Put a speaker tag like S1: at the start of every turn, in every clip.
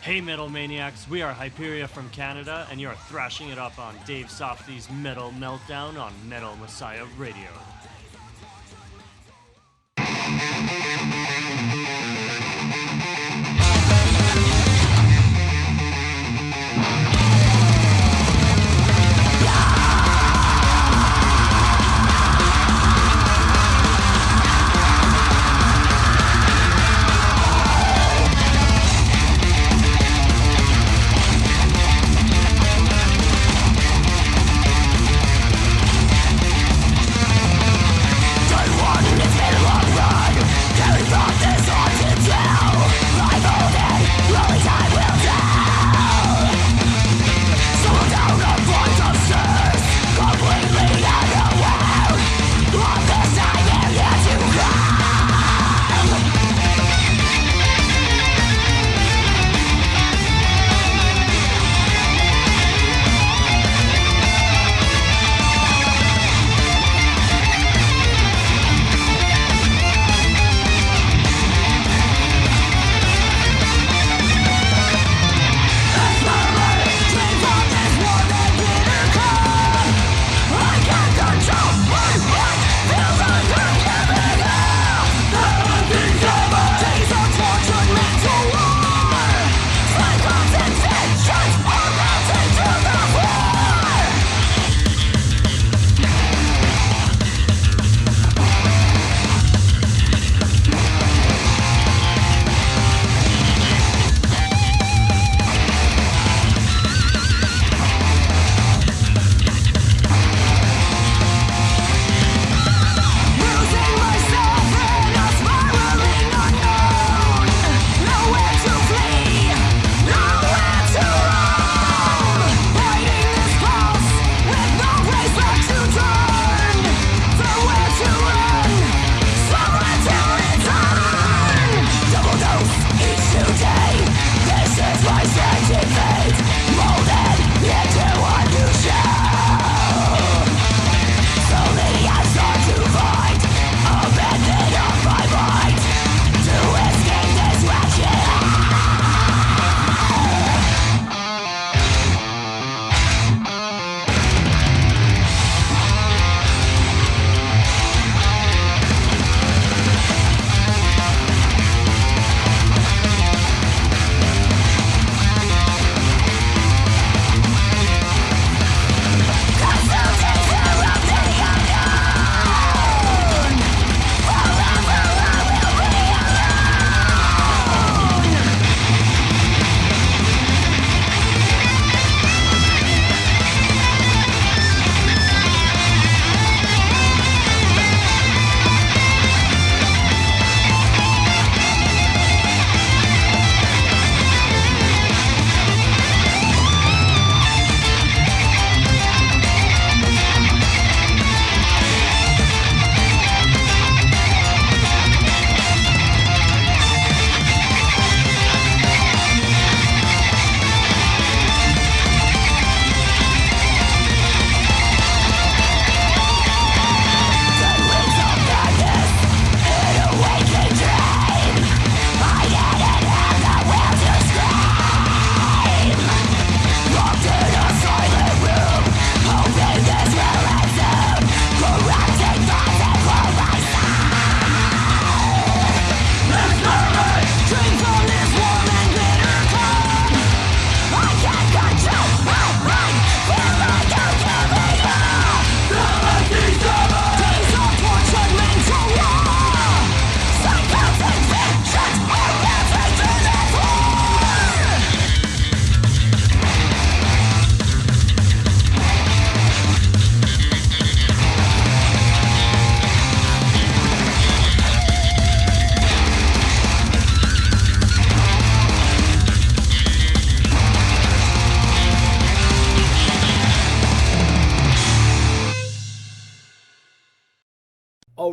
S1: Hey Metal Maniacs, we are Hyperia from Canada, and you're thrashing it up on Dave Softee's Metal Meltdown on Metal Messiah Radio.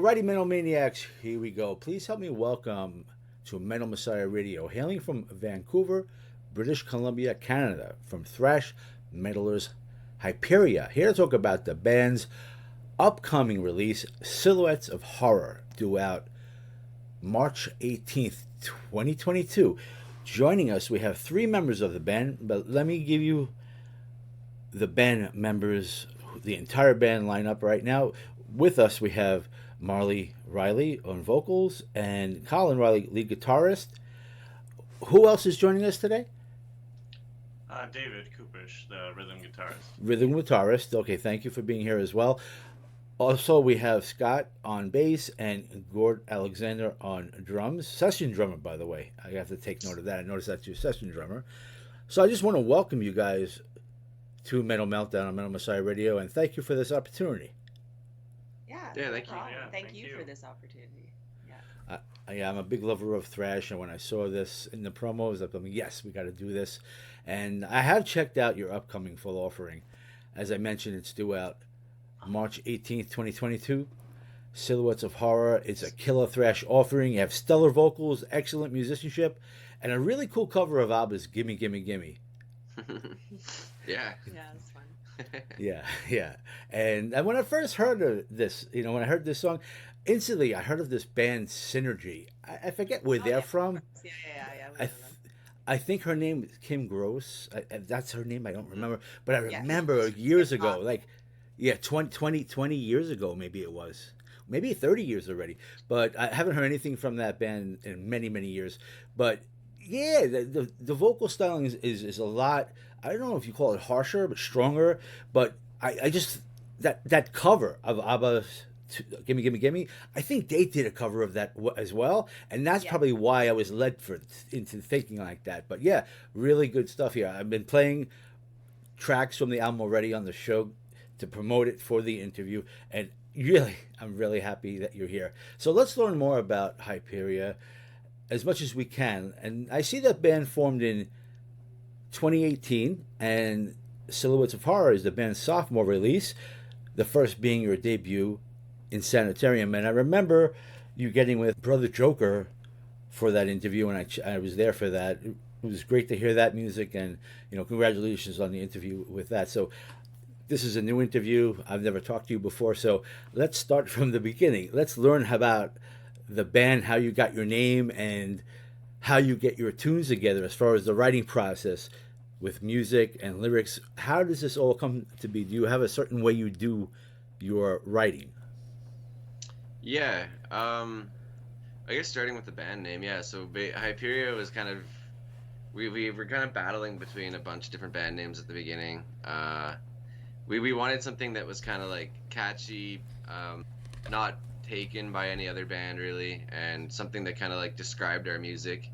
S2: Alrighty, Metal Maniacs, here we go. Please help me welcome to Metal Messiah Radio, hailing from Vancouver, British Columbia, Canada, from Thrash metalers Hyperia, here to talk about the band's upcoming release, Silhouettes of Horror, due out March 18th, 2022. Joining us, we have three members of the band, but let me give you the band members, the entire band lineup right now. With us, we have Marlee Ryley on vocals and Colin Ryley, lead guitarist. Who else is joining us today?
S1: David Kupisz, the rhythm guitarist.
S2: Rhythm guitarist. Okay, thank you for being here as well. Also, we have Scott on bass and Gord Alexander on drums. Session drummer, by the way. I have to take note of that. I noticed that's your session drummer. So I just want to welcome you guys to Metal Meltdown on Metal Messiah Radio, and thank you for this opportunity.
S3: Yeah,
S4: thank you.
S3: Yeah, thank you for this opportunity.
S2: Yeah. I'm a big lover of thrash, and when I saw this in the promos, I thought, yes, we got to do this. And I have checked out your upcoming full offering. As I mentioned, it's due out March 18th, 2022. Silhouettes of Horror. It's a killer thrash offering. You have stellar vocals, excellent musicianship, and a really cool cover of ABBA's Gimme, Gimme, Gimme.
S4: Yeah,
S3: it's fun.
S2: Yeah. And when I first heard of this, when I heard this song, instantly I heard of this band Synergy. I forget where they're from.
S3: Yeah.
S2: I think her name is Kim Gross. That's her name. I don't remember. But I remember years ago, 20 years ago, maybe it was. Maybe 30 years already. But I haven't heard anything from that band in many, many years. But yeah, the vocal styling is a lot, I don't know if you call it harsher, but stronger. But I just, that cover of ABBA's Gimme, Gimme, Gimme, I think they did a cover of that as well. And that's probably why I was led into thinking like that. But yeah, really good stuff here. I've been playing tracks from the album already on the show to promote it for the interview. And really, I'm really happy that you're here. So let's learn more about Hyperia as much as we can. And I see that band formed in 2018, and Silhouettes of Horror is the band's sophomore release, the first being your debut in Sanitarium. And I remember you getting with Brother Joker for that interview, and I was there for that. It was great to hear that music, and congratulations on the interview with that. So this is a new interview. I've never talked to you before, so let's start from the beginning. Let's learn about the band, how you got your name, and how you get your tunes together as far as the writing process with music and lyrics. How does this all come to be? Do you have a certain way you do your writing?
S4: Yeah, I guess starting with the band name, so Hyperia was kind of, we were kind of battling between a bunch of different band names at the beginning. We wanted something that was kind of like catchy, not taken by any other band really, and something that kind of like described our music.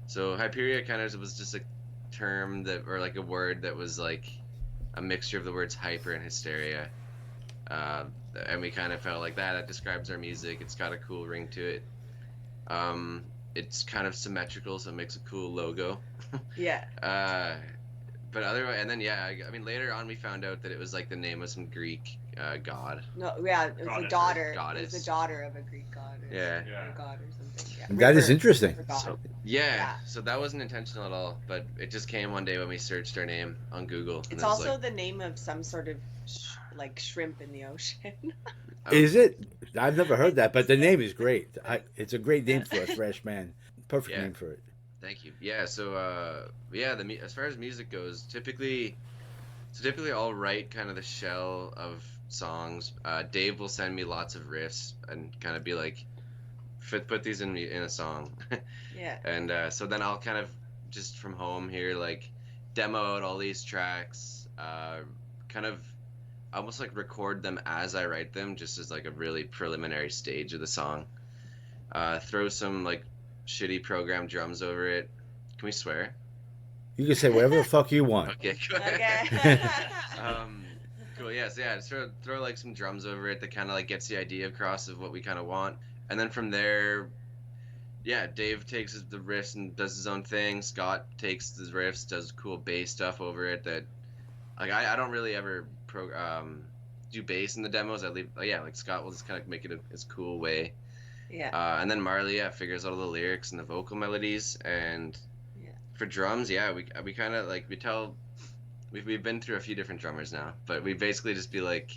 S4: So Hyperia kind of was just a term that, or like a word that was like a mixture of the words hyper and hysteria. And we kind of felt like that describes our music. It's got a cool ring to it. It's kind of symmetrical, so it makes a cool logo.
S3: Yeah.
S4: But otherwise, and then I mean later on we found out that it was like the name of some Greek god.
S3: No, yeah, it was a daughter.
S4: Goddess.
S3: It was the daughter of a Greek god. Or
S4: Yeah.
S3: a god or something. Yeah.
S2: That is interesting.
S4: So that wasn't intentional at all, but it just came one day when we searched our name on Google.
S3: It's also the name of some sort of shrimp in the ocean.
S2: Is it? I've never heard that, but the name is great. It's a great name for a thrash band. Perfect name for it.
S4: Thank you. Yeah. So as far as music goes, typically I'll write kind of the shell of songs. Dave will send me lots of riffs and kind of be like, put these in a song.
S3: Yeah.
S4: And so then I'll kind of just from home here like demo out all these tracks, kind of almost like record them as I write them, just as like a really preliminary stage of the song. Throw some like shitty programmed drums over it. Can we swear?
S2: You can say whatever the fuck you want.
S4: Okay, cool.
S3: Okay.
S4: Cool. Yes. Yeah. Just throw like some drums over it that kind of like gets the idea across of what we kind of want, and then from there, Dave takes the riffs and does his own thing. Scott takes the riffs, does cool bass stuff over it. That like I don't really ever do bass in the demos. I leave. Like Scott will just kind of make it his cool way.
S3: Yeah.
S4: And then Marlee figures out all the lyrics and the vocal melodies, and for drums, we kind of like we've been through a few different drummers now, but we basically just be like,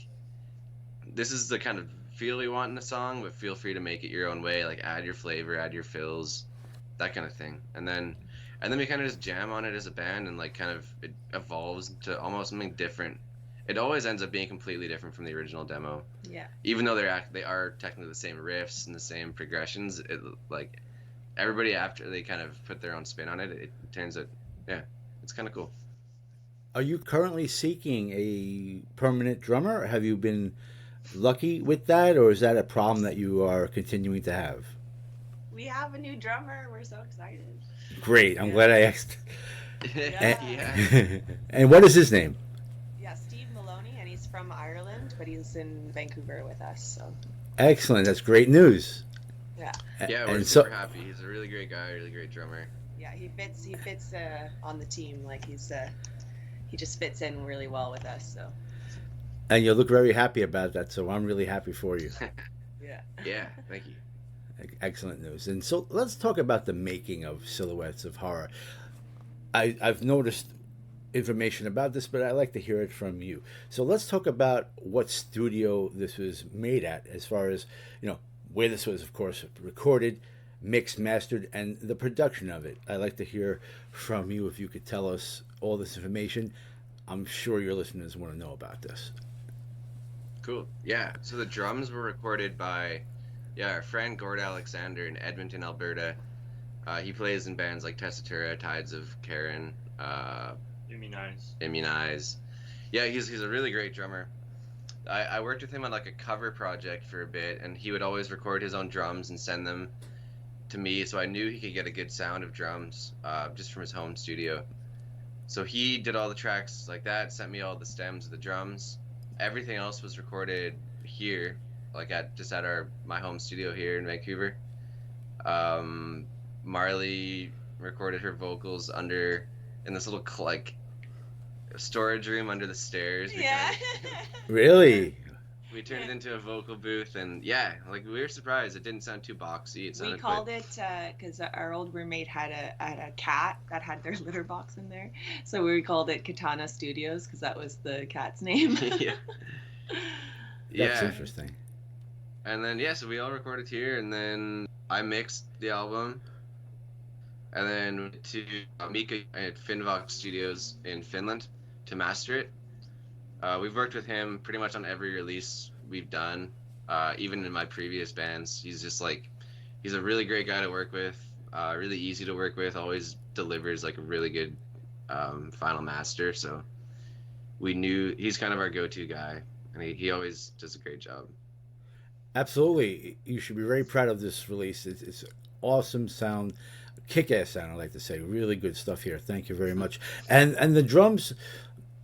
S4: this is the kind of feel we want in the song, but feel free to make it your own way, like add your flavor, add your fills, that kind of thing. And and then we kind of just jam on it as a band, and like kind of it evolves to almost something different. It always ends up being completely different from the original demo.
S3: Yeah.
S4: Even though they are technically the same riffs and the same progressions, it like everybody after they kind of put their own spin on it, it turns out, yeah, it's kind of cool.
S2: Are you currently seeking a permanent drummer? Have you been lucky with that, or is that a problem that you are continuing to have?
S3: We have a new drummer. We're so excited.
S2: Great. I'm glad I asked.
S4: Yeah.
S2: And what is his name?
S3: Yeah, Steve Maloney, and he's from Ireland, but he's in Vancouver with us. So
S2: Excellent. That's great news.
S3: yeah,
S4: Yeah, we're
S2: And
S4: super happy. He's a really great guy, really great drummer.
S3: yeah, he fits on the team. Like he just fits in really well with us. So
S2: And you look very happy about that, so I'm really happy for you.
S3: yeah.
S4: Yeah, thank you.
S2: Excellent news. And so let's talk about the making of Silhouettes of Horror. I've noticed information about this, but I'd like to hear it from you. So let's talk about what studio this was made at, as far as, where this was, of course, recorded, mixed, mastered, and the production of it. I'd like to hear from you if you could tell us all this information. I'm sure your listeners want to know about this.
S4: Cool. Yeah, so the drums were recorded by our friend Gord Alexander in Edmonton, Alberta. He plays in bands like Tessitura, Tides of Karen, Immunize. Yeah, he's a really great drummer. I worked with him on like a cover project for a bit, and he would always record his own drums and send them to me, so I knew he could get a good sound of drums just from his home studio. So he did all the tracks like that, sent me all the stems of the drums. Everything else was recorded here, like at my home studio here in Vancouver. Marlee recorded her vocals in this little like storage room under the stairs.
S3: Yeah.
S2: Really?
S4: We turned it into a vocal booth, and yeah, like we were surprised. It didn't sound too boxy. It sounded
S3: We called it because our old roommate had a cat that had their litter box in there, so we called it Katana Studios because that was the cat's name.
S4: Yeah.
S2: That's interesting.
S4: And then so we all recorded here, and then I mixed the album, and then went to Mika at Finnvox Studios in Finland to master it. We've worked with him pretty much on every release we've done, even in my previous bands. He's just like, he's a really great guy to work with, really easy to work with, always delivers like a really good final master. So we knew he's kind of our go-to guy, and he always does a great job.
S2: Absolutely. You should be very proud of this release. It's awesome sound, kick-ass sound, I like to say. Really good stuff here. Thank you very much. And the drums,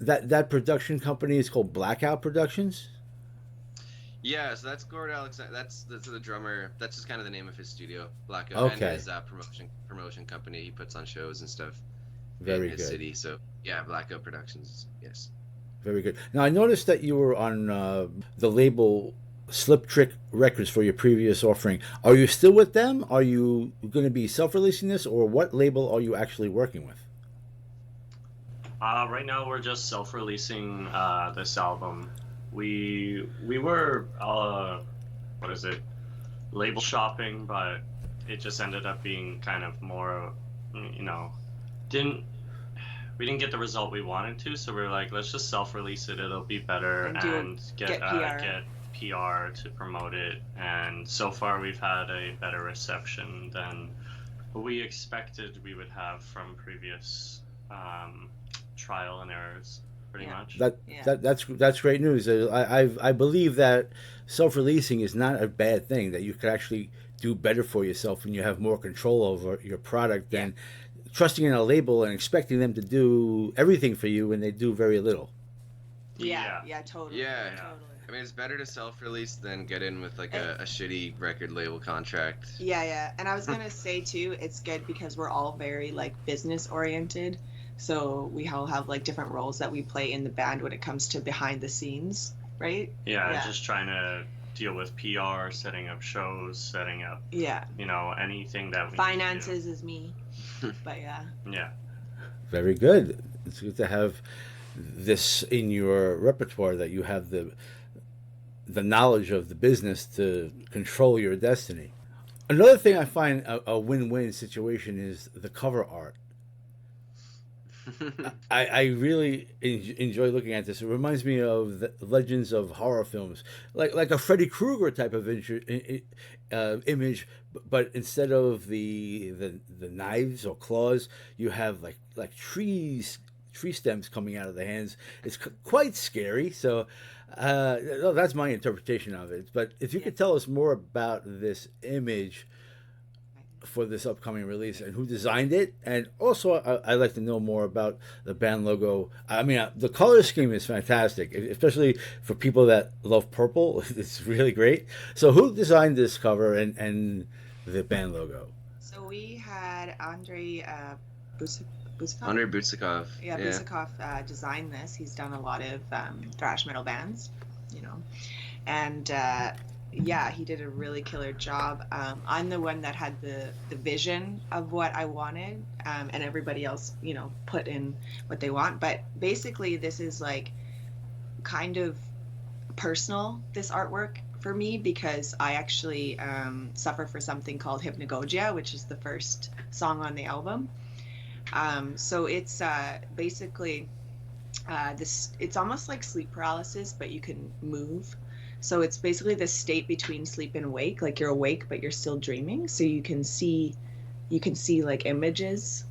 S2: that production company is called Blackout Productions?
S4: Yeah, so that's Gord Alexander. That's the drummer. That's just kind of the name of his studio, Blackout, and his promotion company. He puts on shows and stuff
S2: Very
S4: in his
S2: good.
S4: city. So yeah, Blackout Productions. Yes.
S2: Very good. Now, I noticed that you were on the label Slip Trick Records for your previous offering. Are you still with them? Are you going to be self-releasing this, or what label are you actually working with?
S1: Right now we're just self-releasing this album. We were label shopping, but it just ended up being kind of more, we didn't get the result we wanted to, so we were like, let's just self-release it. It'll be better and get PR to promote it. And so far we've had a better reception than we expected we would have from previous trial and errors, pretty much.
S2: That's great news. I believe that self-releasing is not a bad thing, that you could actually do better for yourself and you have more control over your product than trusting in a label and expecting them to do everything for you when they do very little.
S3: Yeah, totally.
S4: Yeah.
S3: Totally.
S4: I mean, it's better to self-release than get in with like a shitty record label contract.
S3: Yeah. And I was gonna say too, it's good because we're all very like business oriented. So we all have like different roles that we play in the band when it comes to behind the scenes, right?
S1: Yeah. Just trying to deal with PR, setting up shows, setting up, anything that we
S3: finances is me. But yeah.
S2: Very good. It's good to have this in your repertoire, that you have the knowledge of the business to control your destiny. Another thing I find a win-win situation is the cover art. I really enjoy looking at this. It reminds me of the legends of horror films, like a Freddy Krueger type of image, but instead of the knives or claws, you have like tree stems coming out of the hands. It's quite scary. So that's my interpretation of it. But if you could tell us more about this image for this upcoming release and who designed it, and also I'd like to know more about the band logo. I mean, the color scheme is fantastic, especially for people that love purple. It's really great. So who designed this cover and the band logo?
S3: So we had Andrei Busakov?
S4: Andrei Busakov.
S3: Yeah, Busakov designed this. He's done a lot of thrash metal bands, and yeah, he did a really killer job. I'm the one that had the vision of what I wanted, and everybody else, put in what they want. But basically, this is like kind of personal, this artwork for me, because I actually suffer for something called hypnagogia, which is the first song on the album. So it's basically it's almost like sleep paralysis, but you can move. So it's basically the state between sleep and wake, like you're awake but you're still dreaming. So you can see like images,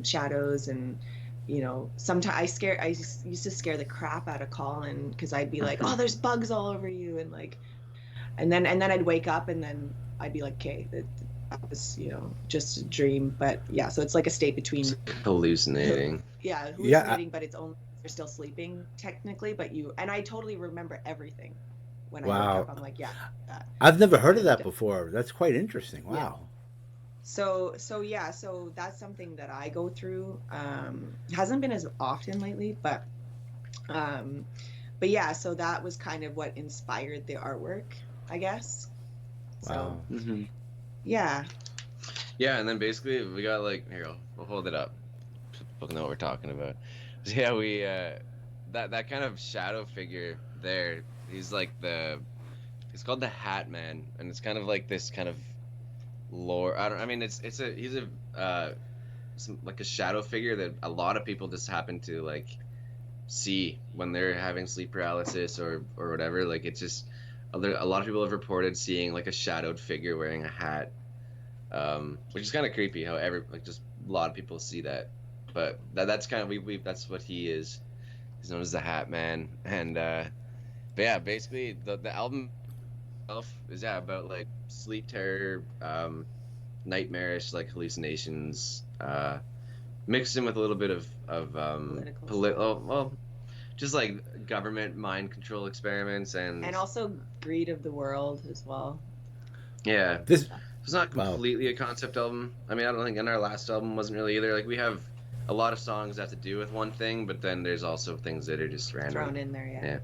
S3: shadows, and sometimes I used to scare the crap out of Colin, because I'd be like, oh, there's bugs all over you, and then I'd wake up and then I'd be like, okay, that was just a dream. But yeah, so it's like a state between
S4: hallucinating.
S3: Hallucinating, but it's only you're still sleeping technically, but I totally remember everything. When I wake up, I'm like, yeah.
S2: I've never heard of that before. That's quite interesting. Wow.
S3: Yeah. So that's something that I go through. Hasn't been as often lately, but yeah. So that was kind of what inspired the artwork, I guess.
S2: Wow.
S3: So, yeah.
S4: Yeah, and then basically we got we'll hold it up. People know what we're talking about. So yeah, we that kind of shadow figure there. He's he's called the Hat Man, and it's kind of like this kind of lore. He's a shadow figure that a lot of people just happen to see when they're having sleep paralysis or whatever. Like, it's just a lot of people have reported seeing a shadowed figure wearing a hat, which is kind of creepy. How just a lot of people see that, but that's kind of that's what he is. He's known as the Hat Man, and but yeah, basically the album itself is about sleep terror, nightmarish hallucinations, mixed in with a little bit of just government mind control experiments and
S3: also greed of the world as well.
S4: Yeah, it's not completely a concept album. I mean, I don't think in our last album wasn't really either. We have a lot of songs that have to do with one thing, but then there's also things that are just random
S3: thrown in there. Yeah.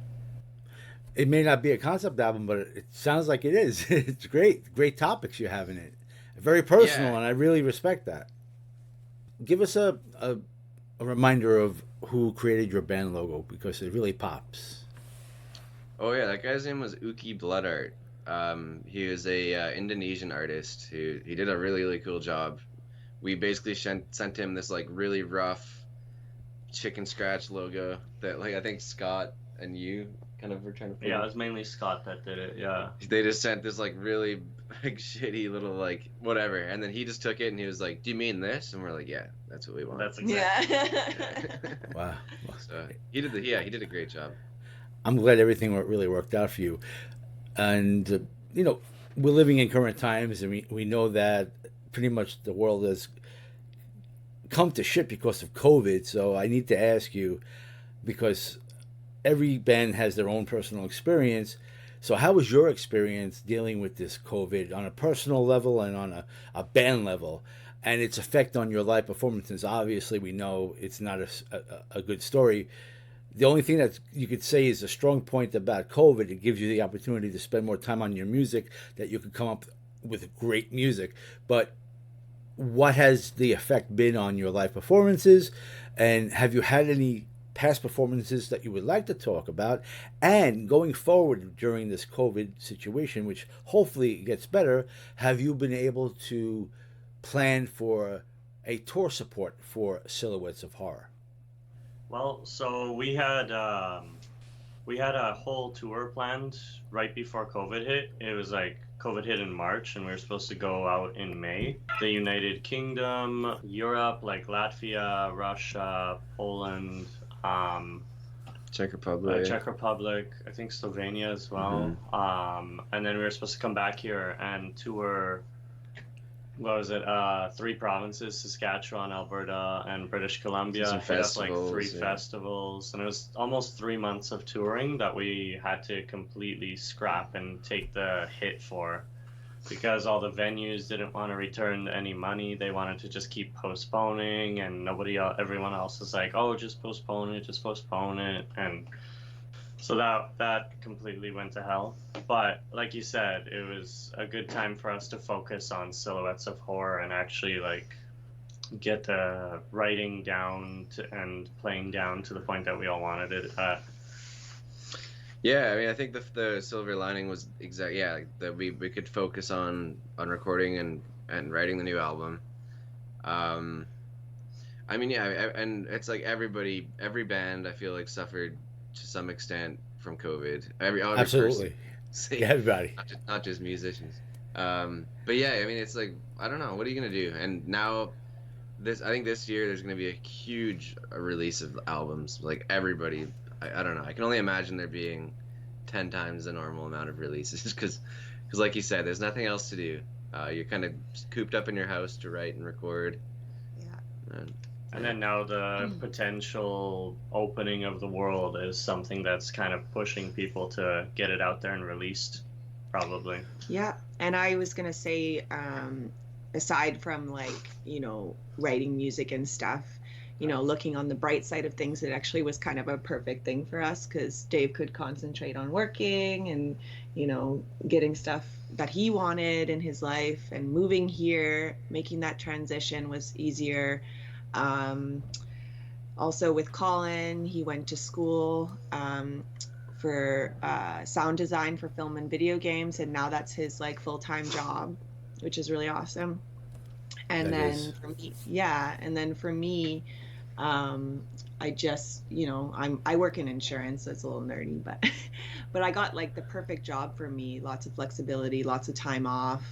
S2: It may not be a concept album, but it sounds like it is. It's great topics you have in it. Very personal, and I really respect that. Give us a reminder of who created your band logo, because it really pops.
S4: Oh yeah, that guy's name was Uki Bloodart. He was a Indonesian artist he did a really, really cool job. We basically sent him this really rough chicken scratch logo that I think Scott and you kind of were trying to.
S1: Yeah, it was mainly Scott that did it. Yeah.
S4: They just sent this really shitty little whatever, and then he just took it and he was like, "Do you mean this?" And we're like, "Yeah, that's what we want."
S1: That's exactly.
S3: Yeah.
S2: Wow.
S4: So he did a great job.
S2: I'm glad everything really worked out for you, and we're living in current times, and we know that pretty much the world has come to shit because of COVID. So I need to ask you, because every band has their own personal experience. So how was your experience dealing with this COVID on a personal level and on a band level, and its effect on your live performances? Obviously, we know it's not a good story. The only thing that you could say is a strong point about COVID, it gives you the opportunity to spend more time on your music, that you could come up with great music. But what has the effect been on your live performances, and have you had any past performances that you would like to talk about? And going forward during this COVID situation, which hopefully gets better, have you been able to plan for a tour support for Silhouettes of Horror?
S1: Well, so we had a whole tour planned right before COVID hit. It was like COVID hit in March, and we were supposed to go out in May. The United Kingdom, Europe, like Latvia, Russia, Poland,
S4: Czech Republic.
S1: Czech Republic, I think Slovenia as well. And then we were supposed to come back here and tour, what was it, 3 provinces, Saskatchewan, Alberta, and British Columbia.
S4: Some
S1: Hit up like
S4: festivals,
S1: 3
S4: yeah.
S1: festivals. And it was almost 3 months of touring that we had to completely scrap and take the hit for, because all the venues didn't want to return any money. They wanted to just keep postponing, and everyone else is like, oh, just postpone it. And so that completely went to hell. But like you said, it was a good time for us to focus on Silhouettes of Horror and actually like get the writing down and playing down to the point that we all wanted it at.
S4: Yeah, I mean, I think the silver lining was that we could focus on recording and writing the new album. I mean, yeah, and it's like every band I feel like suffered to some extent from COVID. Every
S2: Absolutely.
S4: person.
S2: Yeah, everybody.
S4: Not just musicians. But yeah, I mean, it's like, I don't know, what are you gonna do? And now, I think this year there's gonna be a huge release of albums. Like everybody, I don't know. I can only imagine there being 10 times the normal amount of releases because like you said, there's nothing else to do. You're kind of cooped up in your house to write and record.
S3: Yeah.
S1: And then now the potential opening of the world is something that's kind of pushing people to get it out there and released, probably.
S3: Yeah, and I was gonna say, aside from like, writing music and stuff, looking on the bright side of things, it actually was kind of a perfect thing for us because Dave could concentrate on working and, getting stuff that he wanted in his life, and moving here, making that transition was easier. Also with Colin, he went to school for sound design for film and video games, and now that's his like full-time job, which is really awesome. And then for me, I just, I work in insurance, so it's a little nerdy, but I got like the perfect job for me. Lots of flexibility, lots of time off.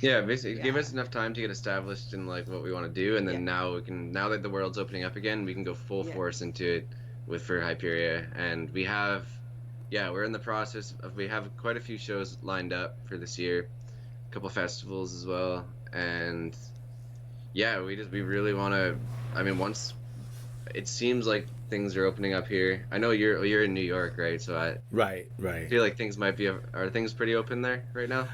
S4: Basically, give us enough time to get established in like what we want to do, and then now that the world's opening up again, we can go full force into it for Hyperia, and we're in the process of, we have quite a few shows lined up for this year, a couple festivals as well, and we really want to. I mean, once it seems like things are opening up here. I know you're in New York, right? So I feel like things might be. Are things pretty open there right now?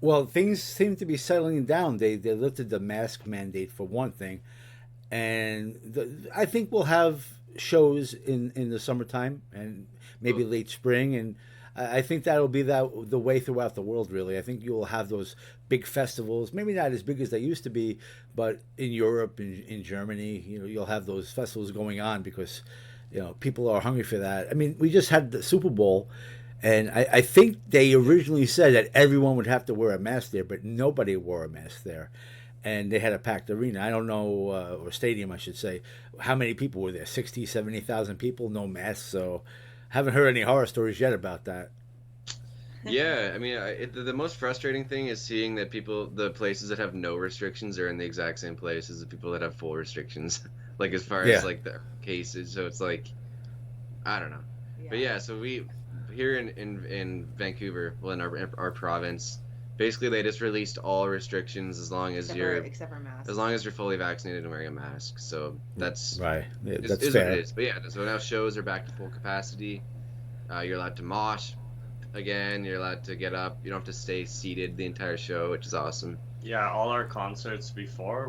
S2: Well, things seem to be settling down. They lifted the mask mandate for one thing, and I think we'll have shows in the summertime and maybe late spring, and I think that'll be the way throughout the world, really. I think you'll have those big festivals, maybe not as big as they used to be, but in Europe, in Germany, you'll have those festivals going on because, people are hungry for that. I mean, we just had the Super Bowl, and I think they originally said that everyone would have to wear a mask there, but nobody wore a mask there. And they had a packed arena. I don't know, or stadium, I should say, how many people were there, 60, 70,000 people, no masks, so haven't heard any horror stories yet about that.
S4: Yeah, I mean, the most frustrating thing is seeing that the places that have no restrictions are in the exact same place as the people that have full restrictions, like as far as like the cases. So it's like, I don't know. Yeah. But so we here in Vancouver, well, in our province, basically they just released all restrictions except for masks. As long as you're fully vaccinated and wearing a mask. So that's
S2: right. Yeah, that's
S4: is
S2: fair.
S4: what it is. But so now shows are back to full capacity. You're allowed to mosh again. You're allowed to get up. You don't have to stay seated the entire show, which is awesome.
S1: Yeah, all our concerts before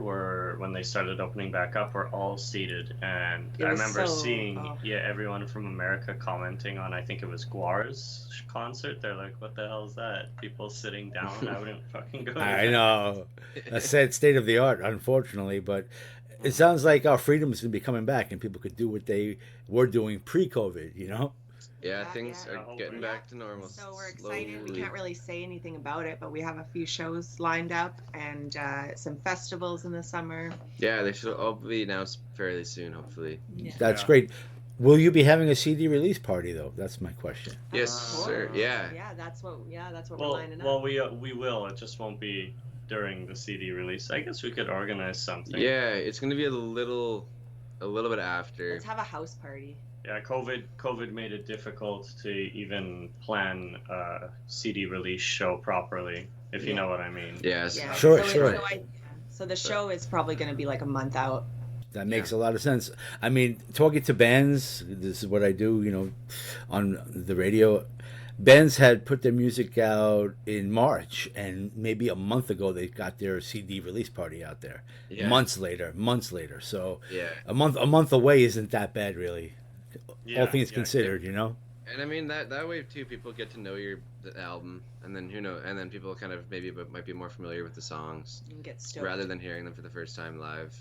S1: when they started opening back up, were all seated, and I remember seeing everyone from America commenting on, I think it was Gord's concert. They're like, "What the hell is that? People sitting down? I wouldn't fucking go."
S2: I know, a sad state of the art, unfortunately, but it sounds like our freedom is going to be coming back, and people could do what they were doing pre-COVID.
S4: Yeah, things are getting back to normal.
S3: So we're excited. We can't really say anything about it, but we have a few shows lined up and some festivals in the summer.
S4: Yeah, they should all be announced fairly soon, hopefully.
S2: Yeah. That's great. Will you be having a CD release party though? That's my question.
S4: Yes, sir. Yeah.
S3: Yeah, that's what we're lining up.
S1: Well, we will. It just won't be during the CD release. I guess we could organize something.
S4: Yeah, it's gonna be a little bit after.
S3: Let's have a house party.
S1: Yeah, COVID made it difficult to even plan a CD release show properly, if you know what I mean.
S4: Yes.
S3: Yeah.
S2: Sure.
S3: So the show is probably going to be like a month out.
S2: That makes a lot of sense. I mean, talking to bands, this is what I do, on the radio. Bands had put their music out in March, and maybe a month ago they got their CD release party out there. Yeah. Months later. So a month away isn't that bad, really. Yeah, all things considered, And
S4: I mean that way too, people get to know the album, and then and then people kind of might be more familiar with the songs,
S3: and get stoked,
S4: rather than hearing them for the first time live,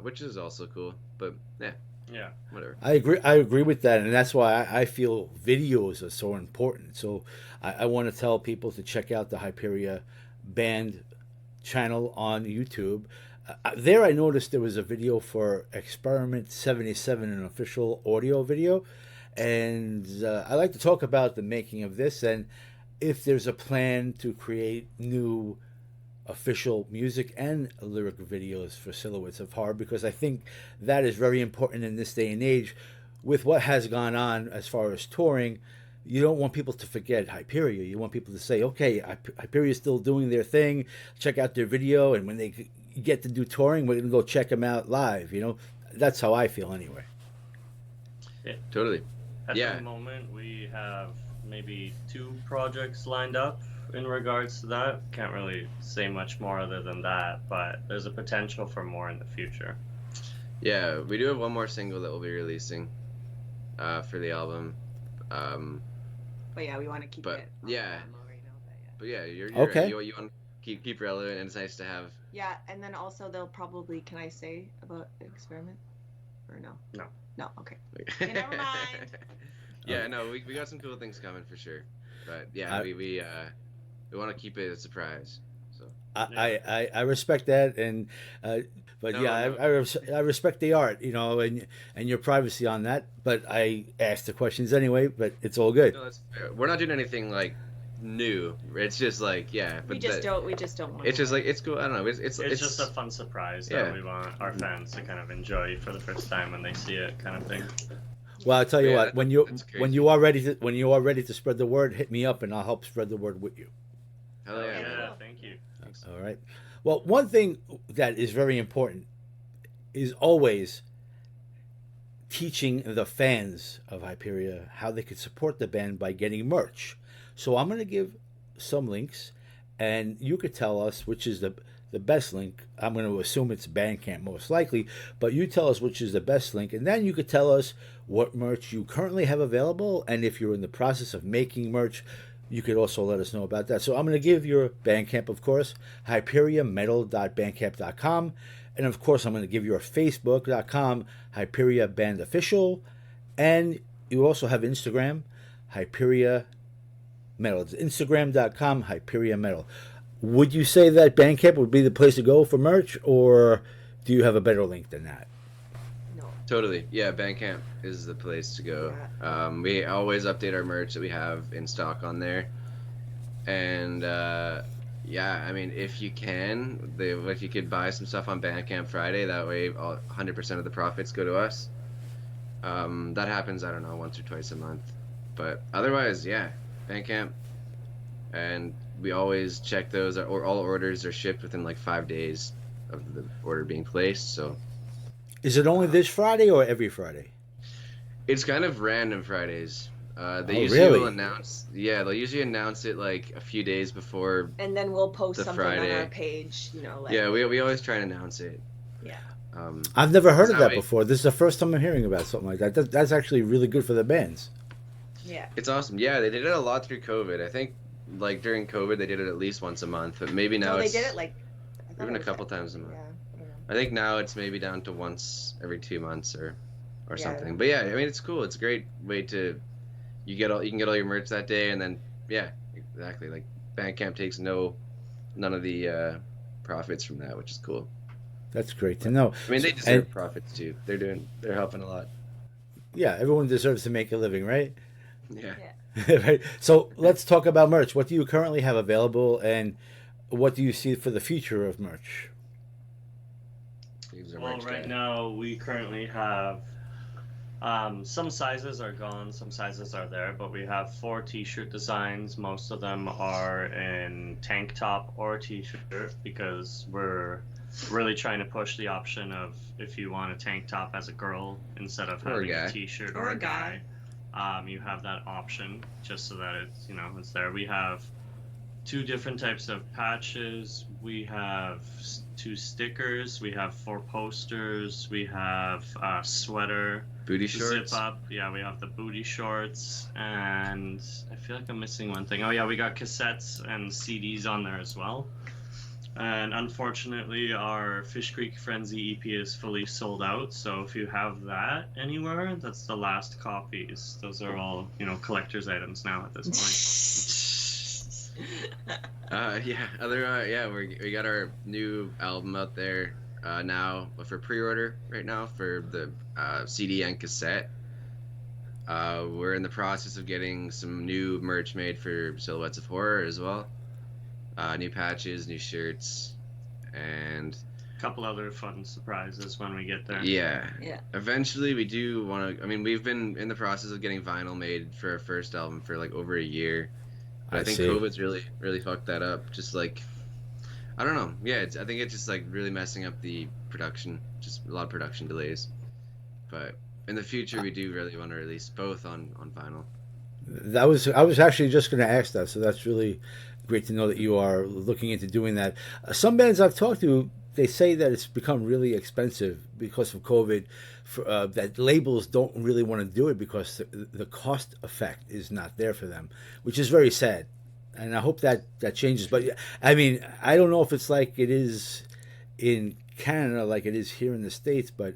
S4: which is also cool. But yeah, whatever.
S2: I agree with that, and that's why I feel videos are so important. So I want to tell people to check out the Hyperia band channel on YouTube. There I noticed there was a video for Experiment 77, an official audio video, and I like to talk about the making of this and if there's a plan to create new official music and lyric videos for Silhouettes of Horror, because I think that is very important in this day and age with what has gone on as far as touring. You don't want people to forget Hyperia. You want people to say, okay, Hyperia is still doing their thing. Check out their video, and when they get to do touring, we're going to go check them out live. That's how I feel anyway.
S1: Yeah,
S4: totally.
S1: At the moment, we have maybe 2 projects lined up in regards to that. Can't really say much more other than that, but there's a potential for more in the future.
S4: Yeah, we do have one more single that we'll be releasing for the album.
S3: But yeah, we want to keep it.
S4: Yeah. But yeah, you're
S2: okay.
S4: You want to keep relevant, and it's nice to have.
S3: Yeah, and then also they'll probably. Can I say about Experiment, or no? No. Okay. Okay, never mind.
S4: Yeah, no, we got some cool things coming for sure, but yeah, we want to keep it a surprise. So
S2: I respect that, and but I respect the art, and your privacy on that. But I asked the questions anyway. But it's all good.
S4: No, that's fair. We're not doing anything like new. It's just like but
S3: we just don't want.
S4: It's just like it's cool. I don't know. It's
S1: just a fun surprise that we want our fans to kind of enjoy for the first time when they see it, kind of thing.
S2: Well, I'll tell you what. When you are ready to spread the word, hit me up and I'll help spread the word with you.
S4: Hell yeah!
S1: Yeah, thank you. Thanks.
S2: All right. Well, one thing that is very important is always teaching the fans of Hyperia how they could support the band by getting merch. So I'm going to give some links, and you could tell us which is the best link. I'm going to assume it's Bandcamp most likely, but you tell us which is the best link, and then you could tell us what merch you currently have available, and if you're in the process of making merch, you could also let us know about that. So I'm going to give your Bandcamp, of course, hyperiametal.bandcamp.com, and of course I'm going to give your facebook.com, Hyperia Band Official, and you also have Instagram, Hyperia Metal. It's Instagram.com, Hyperia Metal. Would you say that Bandcamp would be the place to go for merch, or do you have a better link than that?
S3: No.
S4: Totally. Yeah, Bandcamp is the place to go. Yeah. We always update our merch that we have in stock on there. And, I mean, if you could buy some stuff on Bandcamp Friday, that way 100% of the profits go to us. That happens, I don't know, once or twice a month. But otherwise, Bandcamp. And we always check those, or all orders are shipped within like 5 days of the order being placed. So,
S2: is it only this Friday or every Friday?
S4: It's kind of random Fridays. They will announce. Yeah, they'll usually announce it like a few days before.
S3: And then we'll post something
S4: Friday.
S3: on our page.
S4: Yeah, we always try and announce it.
S3: Yeah.
S2: I've never heard of that before. This is the first time I'm hearing about something like that. That's actually really good for the bands.
S3: Yeah.
S4: It's awesome. Yeah, they did it a lot through COVID. I think. Like during COVID, they did it at least once a month, but maybe now
S3: they did it like
S4: even a couple times a month.
S3: Yeah,
S4: I think now it's maybe down to once every 2 months or something. But yeah, I mean it's cool. It's a great way to you can get all your merch that day, and then yeah, exactly. Like Bandcamp takes none of the profits from that, which is cool.
S2: That's great to know.
S4: I mean, they deserve profits too. They're helping a lot.
S2: Yeah, everyone deserves to make a living, right?
S4: Yeah.
S2: Right. So let's talk about merch. What do you currently have available, and what do you see for the future of merch?
S1: Well, right now we currently have some sizes are gone, some sizes are there, but we have 4 t-shirt designs. Most of them are in tank top or t-shirt because we're really trying to push the option of if you want a tank top as a girl instead of having a t-shirt or a guy. You have that option just so that it's, it's there. We have 2 different types of patches. We have 2 stickers. We have 4 posters. We have a sweater.
S4: Booty shorts.
S1: Zip up. Yeah, we have the booty shorts. And I feel like I'm missing one thing. Oh, yeah, we got cassettes and CDs on there as well. And unfortunately, our Fish Creek Frenzy EP is fully sold out. So if you have that anywhere, that's the last copies. Those are all, collector's items now at this point.
S4: We got our new album out there now for pre-order right now for the CD and cassette. We're in the process of getting some new merch made for Silhouettes of Horror as well. New patches, new shirts, and
S1: a couple other fun surprises when we get there.
S4: Yeah. Eventually, we do want to. I mean, we've been in the process of getting vinyl made for our first album for like over a year. But I think COVID's really fucked that up. Just like, I don't know. Yeah, I think it's just like really messing up the production. Just a lot of production delays. But in the future, we do really want to release both on vinyl.
S2: I was actually just going to ask that, so that's really great to know that you are looking into doing that. Some bands I've talked to, they say that it's become really expensive because of COVID, that labels don't really want to do it because the cost effect is not there for them, which is very sad. And I hope that changes. But I mean, I don't know if it's like it is in Canada, like it is here in the States, but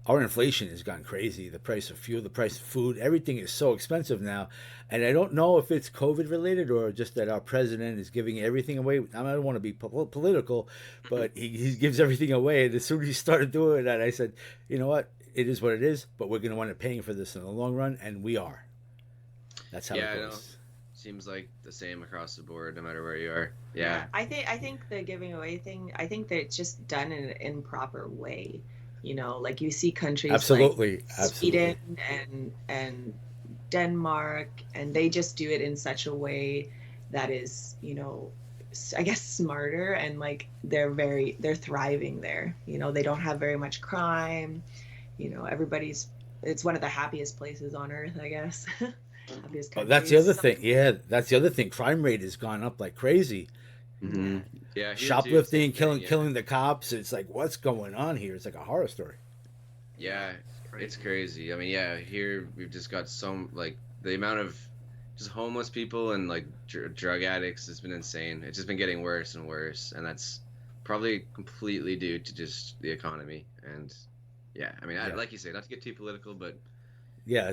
S2: our inflation has gone crazy. The price of fuel, the price of food, everything is so expensive now. And I don't know if it's COVID related or just that our president is giving everything away. I don't want to be political, but he gives everything away. And as soon as he started doing that, I said, you know what? It is what it is, but we're going to wind up paying for this in the long run, and we are. That's how it goes.
S4: I know. Seems like the same across the board, no matter where you are. Yeah.
S3: I think the giving away thing, I think that it's just done in an improper way. Like you see countries like Sweden and Denmark, and they just do it in such a way that is, I guess smarter, and like they're thriving there. They don't have very much crime. It's one of the happiest places on earth, I guess. Happiest countries.
S2: That's the other thing. Yeah, that's the other thing. Crime rate has gone up like crazy.
S4: Mm-hmm. Yeah,
S2: shoplifting, killing the cops. It's like, what's going on here? It's like a horror story.
S4: Yeah, it's crazy. I mean, here we've just got some, like, the amount of just homeless people and like drug addicts has been insane. It's just been getting worse and worse, and that's probably completely due to just the economy. And I mean, like you say, not to get too political, but
S2: yeah,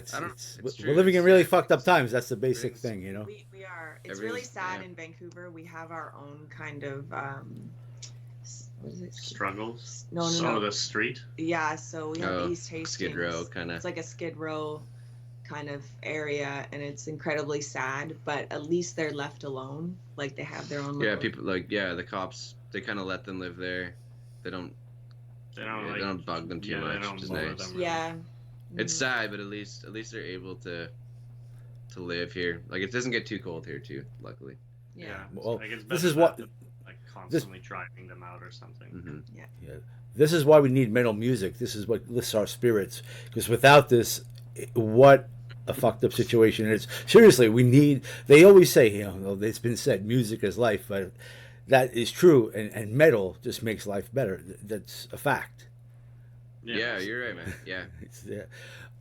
S2: we're living in really fucked up times. That's the basic thing,
S3: We are. It's really sad in Vancouver. We have our own kind of what is it?
S1: Struggles.
S3: No.
S1: The street.
S3: Yeah, so we have East Hastings.
S4: Skid Row kind of.
S3: It's like a Skid Row kind of area, and it's incredibly sad. But at least they're left alone. Like they have their own.
S4: Yeah, people the cops. They kind of let them live there. They don't bug them too much, which is nice.
S3: Yeah.
S4: It's sad, but at least they're able to live here. Like it doesn't get too cold here too, luckily.
S3: Yeah.
S2: Well,
S1: like
S2: this is what
S1: constantly driving them out or something.
S4: Mm-hmm.
S2: Yeah. This is why we need metal music. This is what lifts our spirits. Because without this, what a fucked up situation it is. Seriously, we need. They always say, it's been said, music is life, but that is true, and metal just makes life better. That's a fact.
S4: Yeah, you're right, man. Yeah.
S2: Yeah.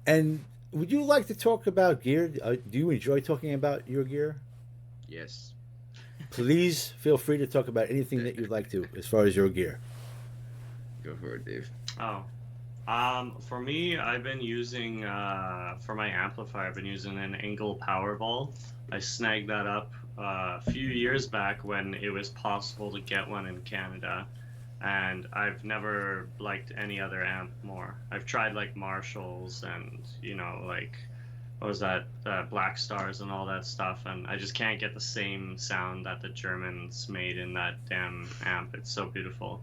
S2: And would you like to talk about gear? Do you enjoy talking about your gear?
S4: Yes.
S2: Please feel free to talk about anything that you'd like to as far as your gear.
S4: Go for it, Dave.
S1: Oh. For me, I've been using for my amplifier. I've been using an Engel Powerball. I snagged that up a few years back when it was possible to get one in Canada, and I've never liked any other amp more. I've tried like Marshalls and like what was that Black Stars and all that stuff, and I just can't get the same sound that the Germans made in that damn amp. It's so beautiful.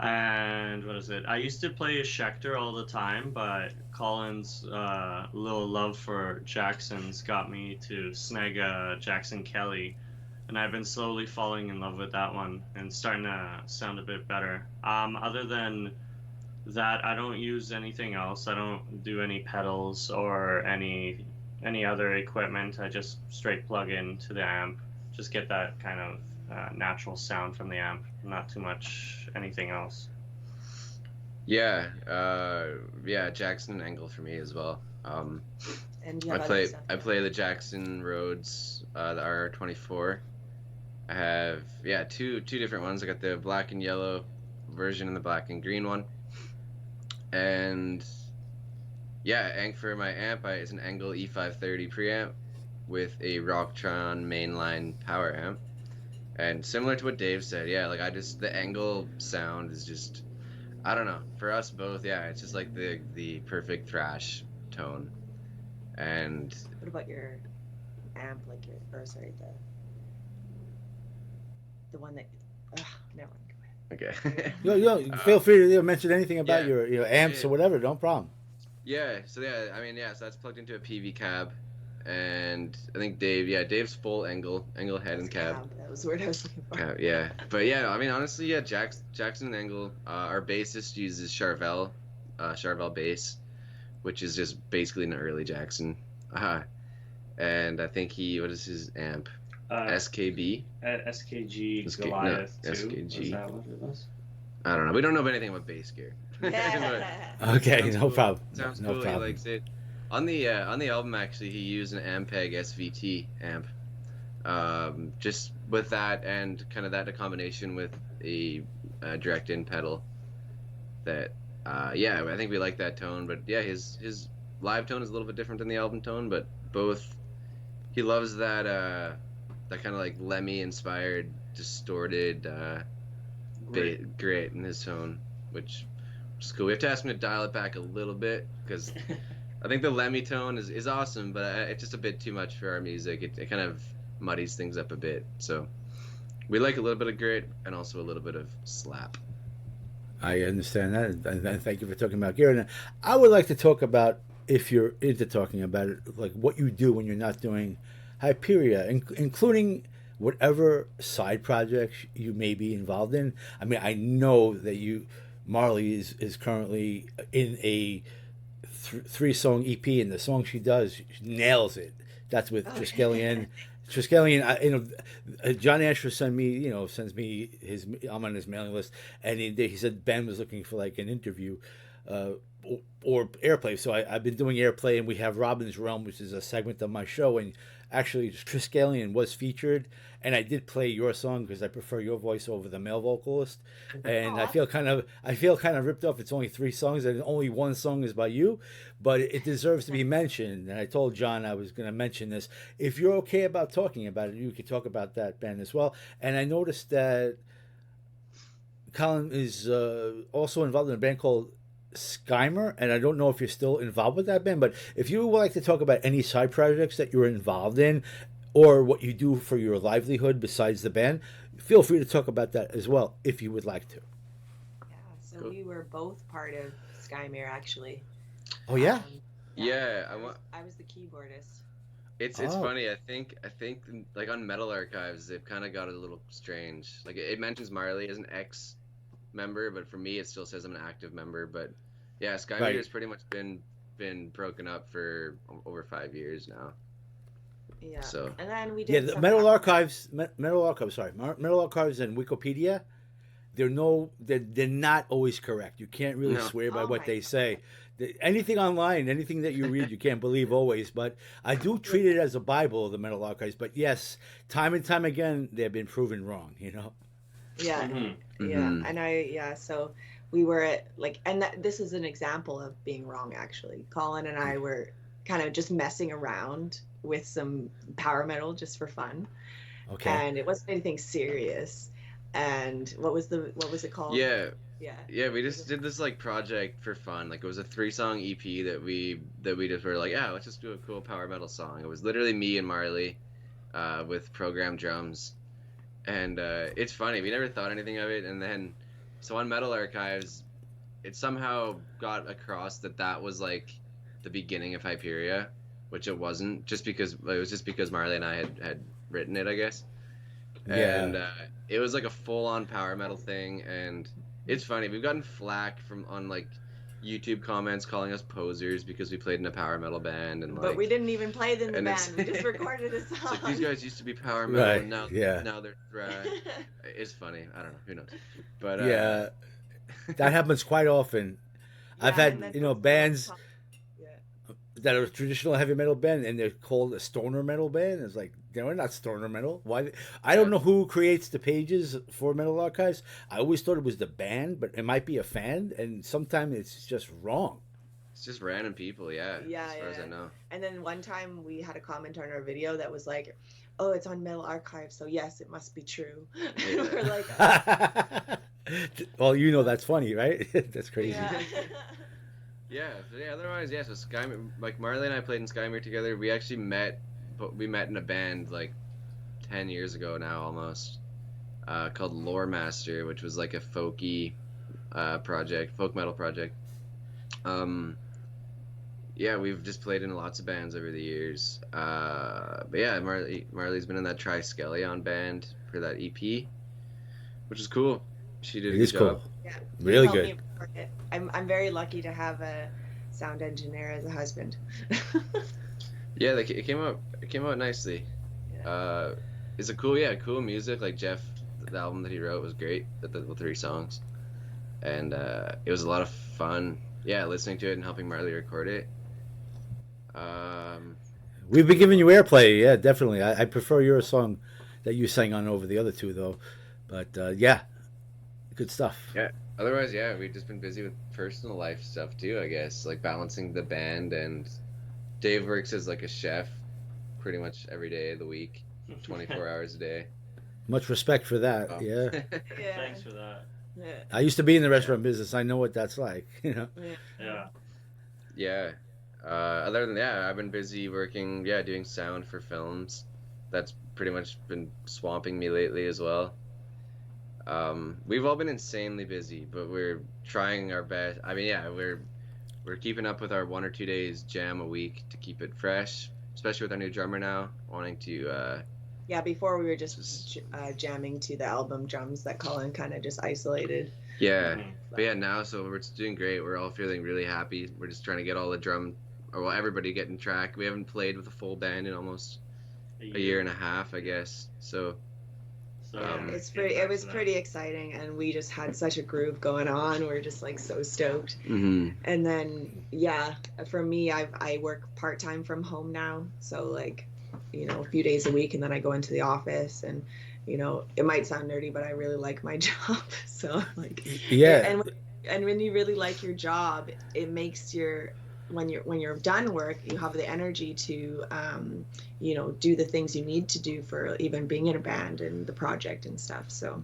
S1: And what is it? I used to play a Schecter all the time, but Colin's little love for Jackson's got me to snag a Jackson Kelly, and I've been slowly falling in love with that one and starting to sound a bit better. Other than that, I don't use anything else. I don't do any pedals or any other equipment. I just straight plug into the amp, just get that kind of natural sound from the amp, not too much anything else.
S4: Yeah, Jackson and Engel for me as well.
S3: And
S4: I play the Jackson Rhodes, the RR24. I have two different ones. I got the black and yellow version and the black and green one. And for my amp, it's an Engel E530 preamp with a Rocktron mainline power amp. And similar to what Dave said, the Engel sound is just, I don't know, for us both, it's just like the perfect thrash tone. And
S3: what about your amp, the one that, never mind.
S4: Okay.
S2: Yo, feel free to mention anything about your amps or whatever, no problem.
S4: So that's plugged into a PV cab. And I think Dave's full Engel head and cab.
S3: That was the word I was looking for.
S4: But honestly, Jackson and Engel. Our bassist uses Charvel bass, which is just basically an early Jackson. And I think what is his amp? SKB.
S1: SKG Goliath 2.
S4: SKG.
S1: Is that what it was?
S4: I don't know. We don't know anything about bass gear.
S2: Okay, no problem.
S4: Sounds
S2: no
S4: cool.
S2: problem.
S4: He likes it. On the album, actually, he used an Ampeg SVT amp. Just with that and kind of that in combination with a direct-in pedal. That, I think we like that tone. But his live tone is a little bit different than the album tone. But both, he loves that kind of like Lemmy-inspired, distorted grit in his tone, which is cool. We have to ask him to dial it back a little bit because I think the Lemmy tone is awesome, but it's just a bit too much for our music. It kind of muddies things up a bit. So we like a little bit of grit and also a little bit of slap.
S2: I understand that, and thank you for talking about gear. And I would like to talk about, if you're into talking about it, like what you do when you're not doing Hyperia, including whatever side projects you may be involved in. I mean, I know that Marlee is currently in a 3-song EP, and the song she does, she nails it. That's with Triskelion. John Asher sends me I'm on his mailing list, and he said Ben was looking for like an interview or airplay. So I've been doing airplay, and we have Robin's Realm, which is a segment of my show, and actually Triskelion was featured, and I did play your song because I prefer your voice over the male vocalist, and I feel kind of ripped off. It's only 3 songs, and only 1 song is by you, but it deserves to be mentioned. And I told John I was going to mention this. If you're okay about talking about it, you could talk about that, Ben, as well. And I noticed that Colin is also involved in a band called Skymer, and I don't know if you're still involved with that band, but if you would like to talk about any side projects that you're involved in or what you do for your livelihood besides the band, feel free to talk about that as well if you would like to.
S3: So we were both part of Skymer, actually.
S2: Oh yeah?
S3: I was the keyboardist.
S4: It's funny. I think like on Metal Archives they've kind of got it a little strange. Like it mentions Marlee as an ex member, but for me it still says I'm an active member. But Skymer has pretty much been broken up for over 5 years now.
S3: Yeah.
S4: So
S3: and then we did
S2: the Metal Archives and Wikipedia. They're not always correct. You can't really swear by what they say. Anything online, anything that you read, you can't believe always. But I do treat it as a Bible of the Metal Archives. But yes, time and time again, they've been proven wrong.
S3: Yeah,
S4: Mm-hmm.
S3: yeah, and so we were at, like, and this is an example of being wrong, actually. Colin and I were kind of just messing around with some power metal just for fun.
S2: Okay.
S3: And it wasn't anything serious. And what was it called?
S4: Yeah, we just did this like project for fun. Like, it was a 3-song EP that we just were like, yeah, let's just do a cool power metal song. It was literally me and Marlee with programmed drums. And it's funny, we never thought anything of it, and then so on Metal Archives it somehow got across that was like the beginning of Hyperia, which it wasn't, it was just because Marlee and I had written it, I guess.
S2: Yeah.
S4: And it was like a full-on power metal thing, and it's funny, we've gotten flack on like YouTube comments calling us posers because we played in a power metal band, and like,
S3: but we didn't even play in the band. We just recorded a song.
S4: It's like, these guys used to be power metal,
S2: right.
S4: and now they're thrash. It's funny. I don't know. Who knows? But
S2: yeah, that happens quite often.
S3: Yeah,
S2: I've had bands that are a traditional heavy metal band, and they're called a stoner metal band. It's like, they're not stoner metal. Why? I don't know who creates the pages for Metal Archives. I always thought it was the band, but it might be a fan, and sometimes it's just wrong.
S4: It's just random people, as far as I know.
S3: And then one time we had a comment on our video that was like, "Oh, it's on Metal Archives, so yes, it must be true."
S4: Yeah.
S3: We're like,
S2: well, that's funny, right? That's crazy.
S4: Yeah. Otherwise, so Skymere, like Marlee and I played in Skymere together. We actually met in a band like 10 years ago now, almost, called Lore Master, which was like a folky folk metal project. We've just played in lots of bands over the years. But yeah, Marlee's been in that Triskelion band for that EP, which is cool. She did a good job.
S2: Cool. Yeah, really good.
S3: I'm very lucky to have a sound engineer as a husband.
S4: Yeah, it came out nicely. Yeah. It's a cool music. Like Jeff, the album that he wrote was great. The 3 songs, and it was a lot of fun. Yeah, listening to it and helping Marlee record it.
S2: We've been giving you airplay. Yeah, definitely. I prefer your song that you sang on over the other 2, though. But good stuff.
S4: Yeah. Otherwise, we've just been busy with personal life stuff too, I guess, like balancing the band, and Dave works as like a chef pretty much every day of the week, 24 hours a day.
S2: Much respect for that. Oh. Yeah.
S1: Thanks for that.
S3: Yeah.
S2: I used to be in the restaurant business. I know what that's like,
S4: Yeah. Other than that, I've been busy working, doing sound for films. That's pretty much been swamping me lately as well. We've all been insanely busy, but we're trying our best. I mean, we're keeping up with our 1 or 2 days jam a week to keep it fresh, especially with our new drummer now, wanting to...
S3: before we were just jamming to the album drums that Colin kind of just isolated.
S4: Yeah, but now, so we're doing great. We're all feeling really happy. We're just trying to get all the everybody getting track. We haven't played with a full band in almost a year and a half, I guess, so...
S3: it was pretty exciting, and we just had such a groove going on. We're just like so stoked.
S4: Mm-hmm.
S3: And then for me, I work part-time from home now, so like, a few days a week, and then I go into the office, and it might sound nerdy, but I really like my job. So like, and when you really like your job, it makes when you're done work, you have the energy to do the things you need to do for even being in a band and the project and stuff. So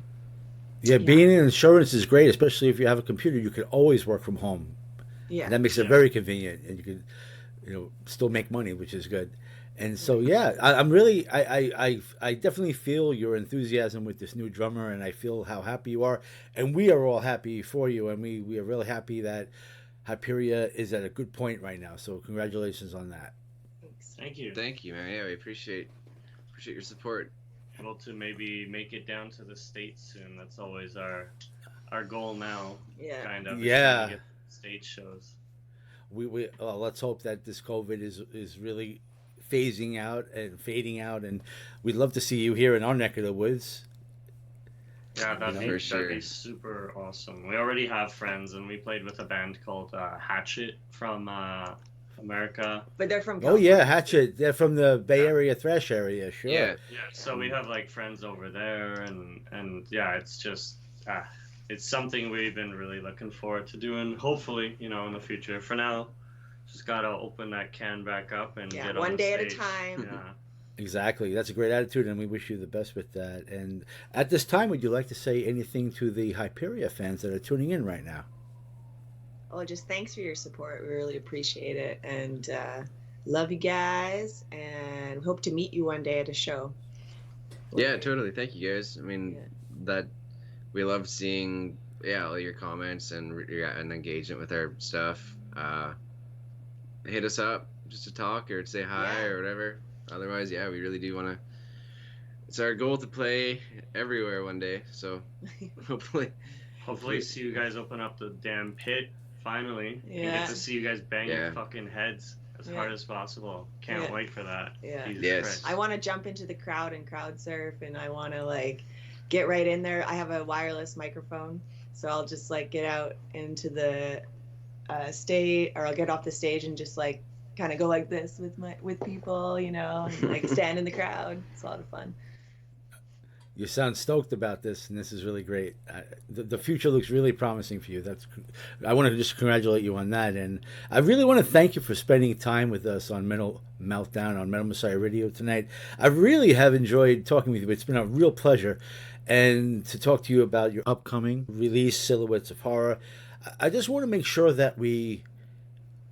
S2: being in insurance is great, especially if you have a computer. You can always work from home. And that makes it very convenient, and you can still make money, which is good. And so I'm really I definitely feel your enthusiasm with this new drummer, and I feel how happy you are, and we are all happy for you, and we are really happy that Hyperia is at a good point right now. So congratulations on that.
S3: Thanks.
S1: Thank you,
S4: man. Yeah, we appreciate your support.
S1: Able to maybe make it down to the States soon. That's always our goal now.
S3: Yeah.
S1: Kind of.
S2: Yeah.
S1: To get stage shows.
S2: We let's hope that this COVID is really phasing out and fading out, and we'd love to see you here in our neck of the woods.
S1: Yeah, that'd be super awesome. We already have friends, and we played with a band called Hatchet from America.
S3: But they're from
S2: California. Hatchet. They're from the Bay Area thrash area, sure.
S1: Yeah. So we have like friends over there, and it's just it's something we've been really looking forward to doing. Hopefully, in the future. For now, just gotta open that can back up and get on
S3: one
S1: the
S3: day at a
S1: stage.
S3: time.
S1: Yeah.
S2: Exactly. That's a great attitude, and we wish you the best with that. And at this time, would you like to say anything to the Hyperia fans that are tuning in right now?
S3: Oh, just thanks for your support. We really appreciate it, and love you guys, and hope to meet you one day at a show.
S4: Yeah, totally. Thank you guys. I mean, that we love seeing all your comments and engagement with our stuff. Hit us up just to talk or to say hi or whatever. Otherwise, we really do want to. It's our goal to play everywhere one day. So hopefully
S1: see you guys open up the damn pit finally and get to see you guys banging fucking heads as hard as possible. Can't wait for that.
S3: Yeah.
S1: Jesus Christ.
S3: I want to jump into the crowd and crowd surf, and I want to get right in there. I have a wireless microphone, so I'll just get out into the stage, or I'll get off the stage and just kind of go like this with people, and stand in the crowd. It's a lot of fun.
S2: You sound stoked about this, and this is really great. The future looks really promising for you. I want to just congratulate you on that, and I really want to thank you for spending time with us on Metal Meltdown on Metal Messiah Radio tonight. I really have enjoyed talking with you. It's been a real pleasure, and to talk to you about your upcoming release, Silhouettes of Horror. I just want to make sure that we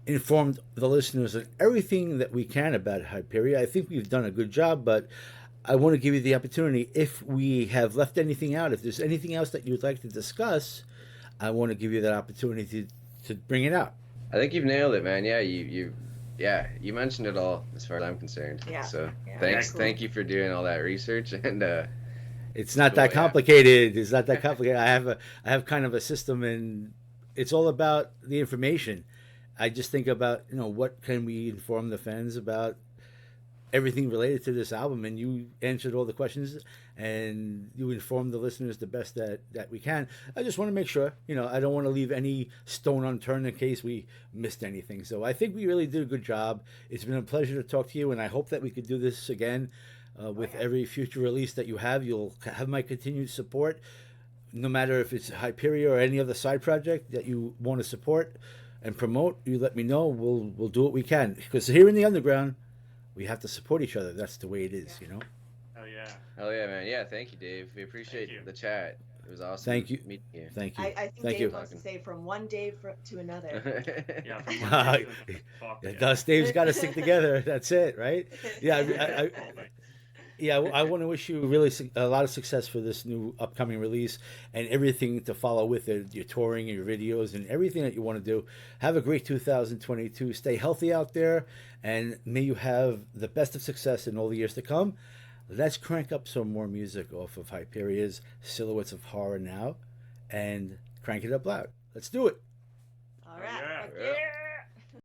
S2: informed the listeners of everything that we can about Hyperia. I think we've done a good job, but I want to give you the opportunity. If we have left anything out, if there's anything else that you'd like to discuss, I want to give you that opportunity to bring it out.
S4: I think you've nailed it, man. Yeah, you mentioned it all as far as I'm concerned.
S3: Yeah.
S4: So thank you for doing all that research, and
S2: it's not that complicated. It's not that complicated. I have kind of a system, and it's all about the information. I just think about, what can we inform the fans about everything related to this album, and you answered all the questions, and you informed the listeners the best that we can. I just want to make sure, I don't want to leave any stone unturned in case we missed anything. So I think we really did a good job. It's been a pleasure to talk to you, and I hope that we could do this again with every future release that you have. You'll have my continued support, no matter if it's Hyperia or any other side project that you want to support and promote. You let me know. We'll do what we can, because here in the underground, we have to support each other. That's the way it is,
S4: Hell yeah, man. Yeah, thank you, Dave. We appreciate the chat. It was awesome.
S2: Thank you.
S4: Meeting you.
S2: Thank you.
S3: I think
S2: Thank
S3: Dave
S2: you.
S3: wants to say from one Dave to another.
S1: From one day to
S2: Thus, Dave's got to stick together. That's it, right? Yeah, I want to wish you really a lot of success for this new upcoming release and everything to follow with it, your touring and your videos and everything that you want to do. Have a great 2022. Stay healthy out there, and may you have the best of success in all the years to come. Let's crank up some more music off of Hyperia's Silhouettes of Horror now and crank it up loud. Let's do it.